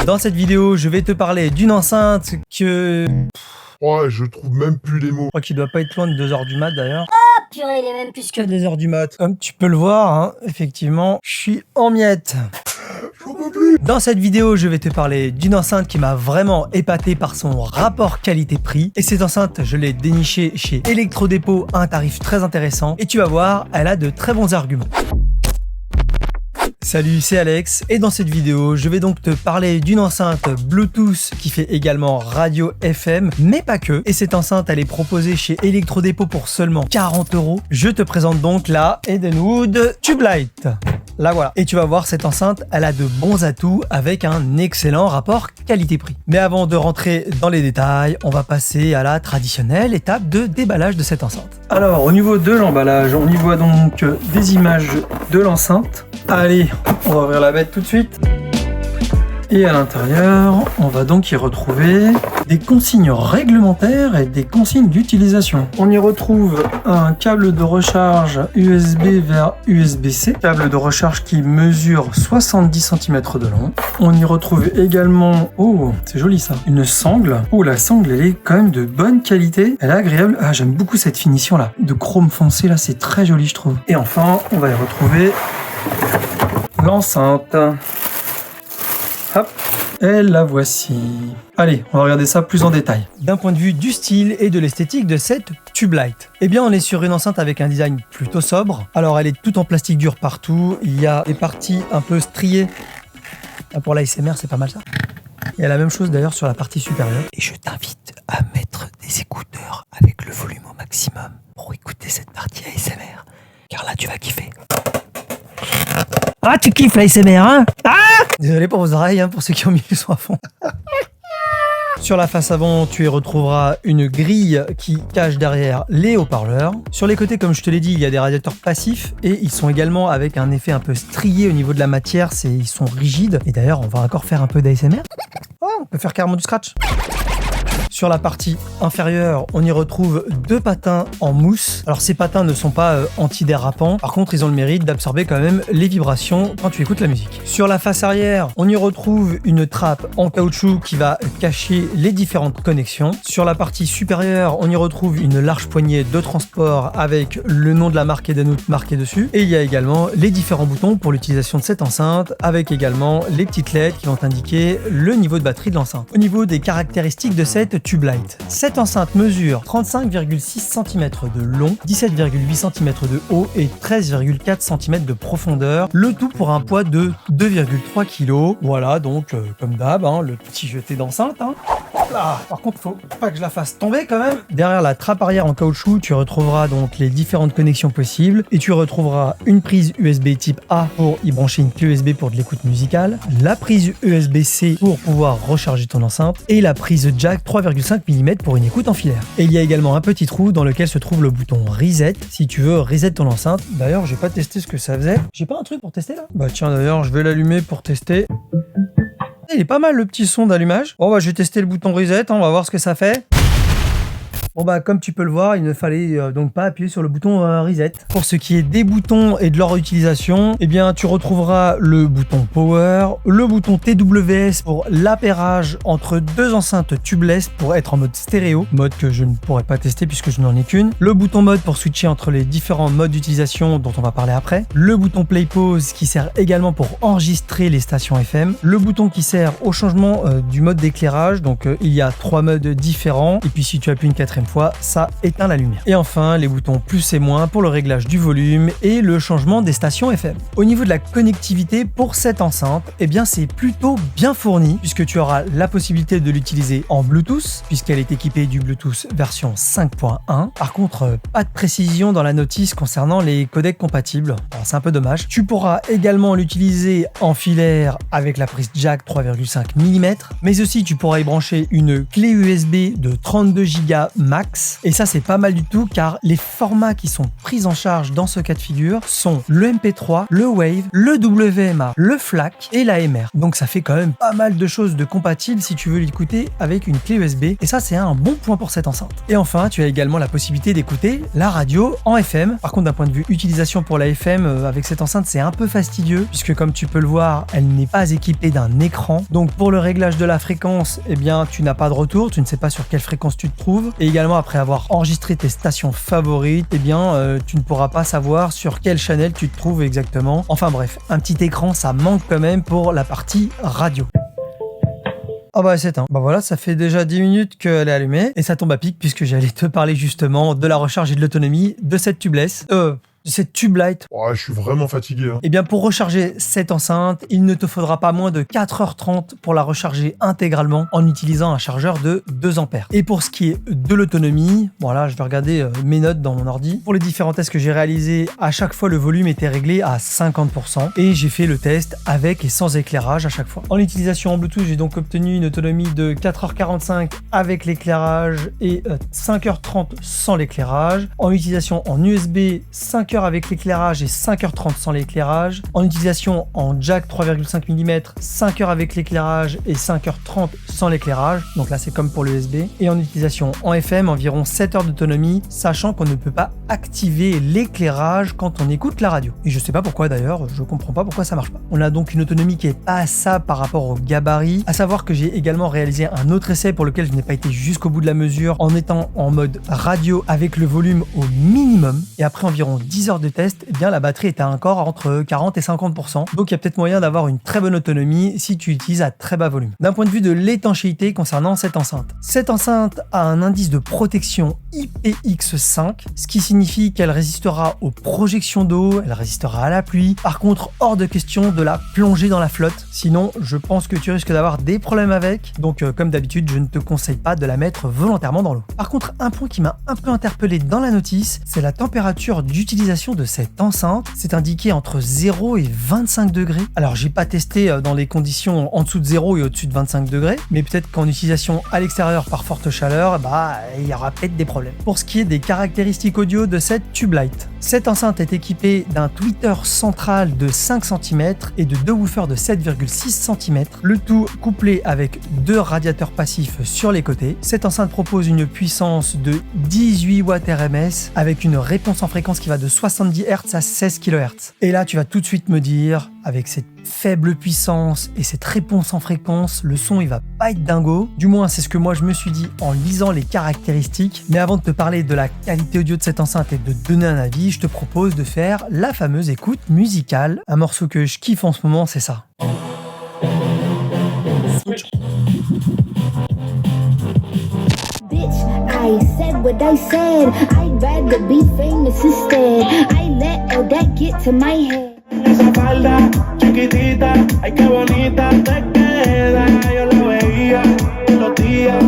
Dans cette vidéo, je vais te parler d'une enceinte que... Ouais, je trouve même plus les mots. Je crois qu'il doit pas être loin de 2h du mat d'ailleurs. Ah purée, il est même plus que 2h du mat. Comme tu peux le voir, hein, effectivement, je suis en miettes. J'en peux plus. Dans cette vidéo, je vais te parler d'une enceinte qui m'a vraiment épaté par son rapport qualité-prix. Et cette enceinte, je l'ai dénichée chez Electrodépôt à un tarif très intéressant. Et tu vas voir, elle a de très bons arguments. Salut, c'est Alex et dans cette vidéo, je vais donc te parler d'une enceinte Bluetooth qui fait également radio FM, mais pas que. Et cette enceinte, elle est proposée chez Electrodépôt pour seulement 40 €. Je te présente donc la Edenwood Tube Light. La voilà. Et tu vas voir, cette enceinte, elle a de bons atouts avec un excellent rapport qualité-prix. Mais avant de rentrer dans les détails, on va passer à la traditionnelle étape de déballage de cette enceinte. Alors, au niveau de l'emballage, on y voit donc des images de l'enceinte. Allez, on va ouvrir la bête tout de suite. Et à l'intérieur, on va donc y retrouver des consignes réglementaires et des consignes d'utilisation. On y retrouve un câble de recharge USB vers USB-C, câble de recharge qui mesure 70 cm de long. On y retrouve également, oh c'est joli ça, une sangle. Oh la sangle elle est quand même de bonne qualité, elle est agréable. Ah j'aime beaucoup cette finition là, de chrome foncé là, c'est très joli je trouve. Et enfin, on va y retrouver l'enceinte. Hop, et la voici. Allez, on va regarder ça plus en détail. D'un point de vue du style et de l'esthétique de cette Tube Light, eh bien on est sur une enceinte avec un design plutôt sobre. Alors elle est toute en plastique dur partout, il y a des parties un peu striées. Pour l'ASMR c'est pas mal ça. Il y a la même chose d'ailleurs sur la partie supérieure. Et je t'invite à mettre des écouteurs avec le volume au maximum pour écouter cette partie ASMR. Car là tu vas kiffer. Ah, tu kiffes l'ASMR, hein? Ah! Désolé pour vos oreilles, hein, pour ceux qui ont mis le son à fond. Sur la face avant, tu y retrouveras une grille qui cache derrière les haut-parleurs. Sur les côtés, comme je te l'ai dit, il y a des radiateurs passifs et ils sont également avec un effet un peu strié au niveau de la matière. Ils sont rigides. Et d'ailleurs, on va encore faire un peu d'ASMR. Oh, on peut faire carrément du scratch. Sur la partie inférieure, on y retrouve deux patins en mousse. Alors ces patins ne sont pas antidérapants. Par contre, ils ont le mérite d'absorber quand même les vibrations quand tu écoutes la musique. Sur la face arrière, on y retrouve une trappe en caoutchouc qui va cacher les différentes connexions. Sur la partie supérieure, on y retrouve une large poignée de transport avec le nom de la marque Edenwood marqué dessus. Et il y a également les différents boutons pour l'utilisation de cette enceinte, avec également les petites LED qui vont indiquer le niveau de batterie de l'enceinte. Au niveau des caractéristiques de cette Tube Light, cette enceinte mesure 35,6 cm de long, 17,8 cm de haut et 13,4 cm de profondeur, le tout pour un poids de 2,3 kg. Voilà donc comme d'hab, hein, le petit jeté d'enceinte. Hein. Là. Par contre, faut pas que je la fasse tomber quand même. Derrière la trappe arrière en caoutchouc, tu retrouveras donc les différentes connexions possibles et tu retrouveras une prise USB type A pour y brancher une clé USB pour de l'écoute musicale, la prise USB-C pour pouvoir recharger ton enceinte et la prise jack 3,5 mm pour une écoute en filaire. Et il y a également un petit trou dans lequel se trouve le bouton reset si tu veux reset ton enceinte. D'ailleurs, j'ai pas testé ce que ça faisait. J'ai pas un truc pour tester là? Bah tiens, d'ailleurs, je vais l'allumer pour tester. Il est pas mal le petit son d'allumage. Bon bah je vais tester le bouton reset, hein, on va voir ce que ça fait. Bon bah comme tu peux le voir, il ne fallait donc pas appuyer sur le bouton reset. Pour ce qui est des boutons et de leur utilisation, eh bien tu retrouveras le bouton power, le bouton TWS pour l'appairage entre deux enceintes tubeless pour être en mode stéréo, mode que je ne pourrais pas tester puisque je n'en ai qu'une, le bouton mode pour switcher entre les différents modes d'utilisation dont on va parler après, le bouton play pause qui sert également pour enregistrer les stations FM, le bouton qui sert au changement du mode d'éclairage, donc il y a 3 modes différents et puis si tu appuies une quatrième fois, ça éteint la lumière. Et enfin, les boutons plus et moins pour le réglage du volume et le changement des stations FM. Au niveau de la connectivité pour cette enceinte, eh bien c'est plutôt bien fourni puisque tu auras la possibilité de l'utiliser en Bluetooth puisqu'elle est équipée du Bluetooth version 5.1. Par contre, pas de précision dans la notice concernant les codecs compatibles. Alors, c'est un peu dommage. Tu pourras également l'utiliser en filaire avec la prise jack 3,5 mm, mais aussi tu pourras y brancher une clé USB de 32 Go max. Et ça, c'est pas mal du tout car les formats qui sont pris en charge dans ce cas de figure sont le MP3, le Wave, le WMA, le FLAC et l'AMR. Donc ça fait quand même pas mal de choses de compatibles si tu veux l'écouter avec une clé USB. Et ça, c'est un bon point pour cette enceinte. Et enfin, tu as également la possibilité d'écouter la radio en FM. Par contre, d'un point de vue utilisation pour la FM, avec cette enceinte, c'est un peu fastidieux puisque comme tu peux le voir, elle n'est pas équipée d'un écran. Donc pour le réglage de la fréquence, eh bien, tu n'as pas de retour, tu ne sais pas sur quelle fréquence tu te trouves. Et également, après avoir enregistré tes stations favorites, eh bien, tu ne pourras pas savoir sur quelle channel tu te trouves exactement. Enfin bref, un petit écran, ça manque quand même pour la partie radio. Ah bah c'est éteint. Bah voilà, ça fait déjà 10 minutes qu'elle est allumée et ça tombe à pic puisque j'allais te parler justement de la recharge et de l'autonomie de cette tubeless. Cette Tube Lite. Ouais, je suis vraiment fatigué. Hein. Eh bien, pour recharger cette enceinte, il ne te faudra pas moins de 4h30 pour la recharger intégralement en utilisant un chargeur de 2 ampères. Et pour ce qui est de l'autonomie, voilà, je vais regarder mes notes dans mon ordi. Pour les différents tests que j'ai réalisés, à chaque fois, le volume était réglé à 50% et j'ai fait le test avec et sans éclairage à chaque fois. En utilisation en Bluetooth, j'ai donc obtenu une autonomie de 4h45 avec l'éclairage et 5h30 sans l'éclairage. En utilisation en USB, 5h avec l'éclairage et 5h30 sans l'éclairage. En utilisation en jack 3,5 mm, 5h avec l'éclairage et 5h30 sans l'éclairage. Donc là, c'est comme pour le USB. Et en utilisation en FM, environ 7 heures d'autonomie, sachant qu'on ne peut pas activer l'éclairage quand on écoute la radio. Et je sais pas pourquoi d'ailleurs, je comprends pas pourquoi ça marche pas. On a donc une autonomie qui est passable par rapport au gabarit. À savoir que j'ai également réalisé un autre essai pour lequel je n'ai pas été jusqu'au bout de la mesure en étant en mode radio avec le volume au minimum. Et après environ 10 heures de test, eh bien la batterie était encore entre 40 et 50%. Donc il y a peut-être moyen d'avoir une très bonne autonomie si tu utilises à très bas volume. D'un point de vue de l'étanchéité concernant cette enceinte a un indice de protection IPX5, ce qui signifie qu'elle résistera aux projections d'eau, elle résistera à la pluie. Par contre, hors de question de la plonger dans la flotte. Sinon, je pense que tu risques d'avoir des problèmes avec. Donc comme d'habitude, je ne te conseille pas de la mettre volontairement dans l'eau. Par contre, un point qui m'a un peu interpellé dans la notice, c'est la température d'utilisation de cette enceinte. C'est indiqué entre 0 et 25 degrés. Alors j'ai pas testé dans les conditions en dessous de 0 et au-dessus de 25 degrés, mais peut-être qu'en utilisation à l'extérieur par forte chaleur, il y aura peut-être des problèmes. Pour ce qui est des caractéristiques audio de cette Tube Lite, cette enceinte est équipée d'un tweeter central de 5 cm et de 2 woofers de 7,6 cm, le tout couplé avec 2 radiateurs passifs sur les côtés. Cette enceinte propose une puissance de 18 Watts RMS avec une réponse en fréquence qui va de 70 Hz à 16 kHz. Et là, tu vas tout de suite me dire, avec cette faible puissance et cette réponse en fréquence, le son il va pas être dingo. Du moins, c'est ce que moi je me suis dit en lisant les caractéristiques. Mais avant de te parler de la qualité audio de cette enceinte et de te donner un avis, je te propose de faire la fameuse écoute musicale. Un morceau que je kiffe en ce moment, c'est ça. Switch. I said what I said. I'd rather be famous instead. I let all that get to my head. Esa falda chiquitita, ay qué bonita te queda. Yo la veía los días.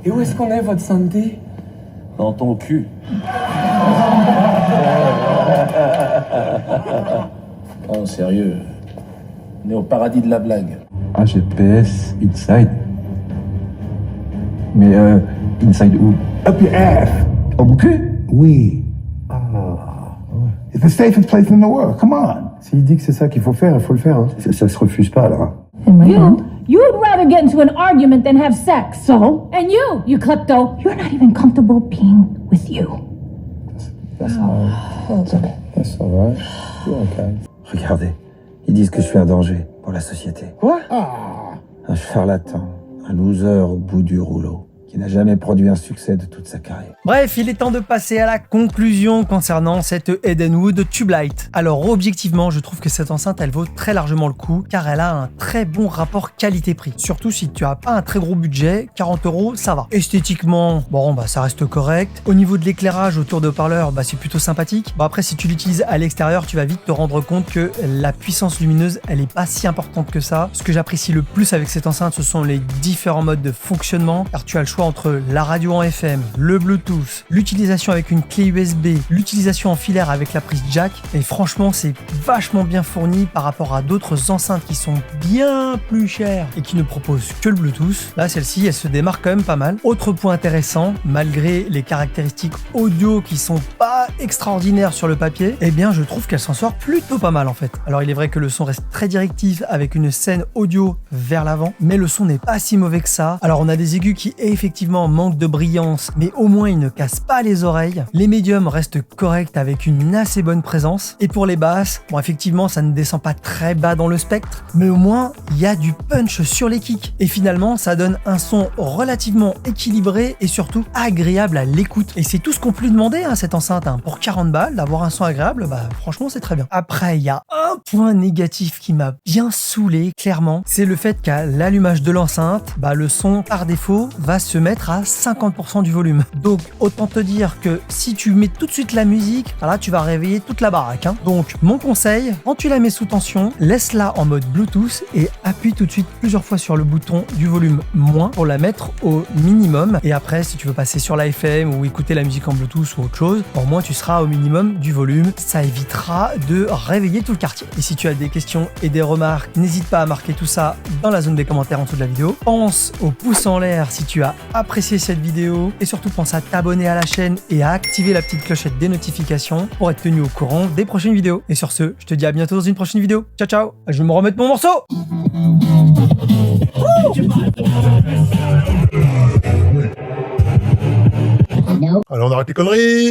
Et où est-ce qu'on est, votre santé? Dans ton cul. Oh, sérieux. On est au paradis de la blague. Ah, GPS inside. Mais inside où? Up your ass. Au mon cul? Oui. It's the safest place in the world. Come on. S'il dit que c'est ça qu'il faut faire, il faut le faire. Hein. Ça se refuse pas, là. Am I on? You'd rather get into an argument than have sex. So? And you klepto, you're not even comfortable being with you. That's alright. That's alright. You're okay. Regardez, ils disent que je suis un danger pour la société. Quoi? Un charlatan, un loser au bout du rouleau, qui n'a jamais produit un succès de toute sa carrière. Bref, il est temps de passer à la conclusion concernant cette Edenwood Tube Light. Alors objectivement, je trouve que cette enceinte, elle vaut très largement le coup, car elle a un très bon rapport qualité-prix. Surtout si tu as pas un très gros budget, 40 €, ça va. Esthétiquement, bon bah ça reste correct. Au niveau de l'éclairage autour de haut-parleurs, bah c'est plutôt sympathique. Bon après, si tu l'utilises à l'extérieur, tu vas vite te rendre compte que la puissance lumineuse, elle est pas si importante que ça. Ce que j'apprécie le plus avec cette enceinte, ce sont les différents modes de fonctionnement, car tu as le choix entre la radio en FM, le Bluetooth, l'utilisation avec une clé USB, l'utilisation en filaire avec la prise jack, et franchement c'est vachement bien fourni par rapport à d'autres enceintes qui sont bien plus chères et qui ne proposent que le Bluetooth. Là celle-ci elle se démarque quand même pas mal. Autre point intéressant, malgré les caractéristiques audio qui sont pas extraordinaires sur le papier, eh bien je trouve qu'elle s'en sort plutôt pas mal en fait. Alors il est vrai que le son reste très directif avec une scène audio vers l'avant, mais le son n'est pas si mauvais que ça. Alors on a des aigus qui effectivement manquent de brillance, mais au moins ils ne cassent pas les oreilles. Les médiums restent corrects avec une assez bonne présence. Et pour les basses, bon effectivement ça ne descend pas très bas dans le spectre, mais au moins il y a du punch sur les kicks. Et finalement ça donne un son relativement équilibré et surtout agréable à l'écoute. Et c'est tout ce qu'on peut lui demander à cette enceinte. Pour 40 balles, d'avoir un son agréable, bah franchement c'est très bien. Après il y a un point négatif qui m'a bien saoulé, clairement, c'est le fait qu'à l'allumage de l'enceinte, bah le son par défaut va se mettre à 50% du volume. Donc autant te dire que si tu mets tout de suite la musique, voilà, tu vas réveiller toute la baraque. Donc mon conseil, quand tu la mets sous tension, laisse-la en mode Bluetooth et appuie tout de suite plusieurs fois sur le bouton du volume moins pour la mettre au minimum. Et après, si tu veux passer sur la FM ou écouter la musique en Bluetooth ou autre chose, au moins tu seras au minimum du volume. Ça évitera de réveiller tout le quartier. Et si tu as des questions et des remarques, n'hésite pas à marquer tout ça dans la zone des commentaires en dessous de la vidéo. Pense au pouce en l'air si tu as apprécié cette vidéo et surtout pense à t'abonner à la chaîne et à activer la petite clochette des notifications pour être tenu au courant des prochaines vidéos. Et sur ce, je te dis à bientôt dans une prochaine vidéo. Ciao ciao. Je vais me remettre mon morceau. Allez, on arrête les conneries!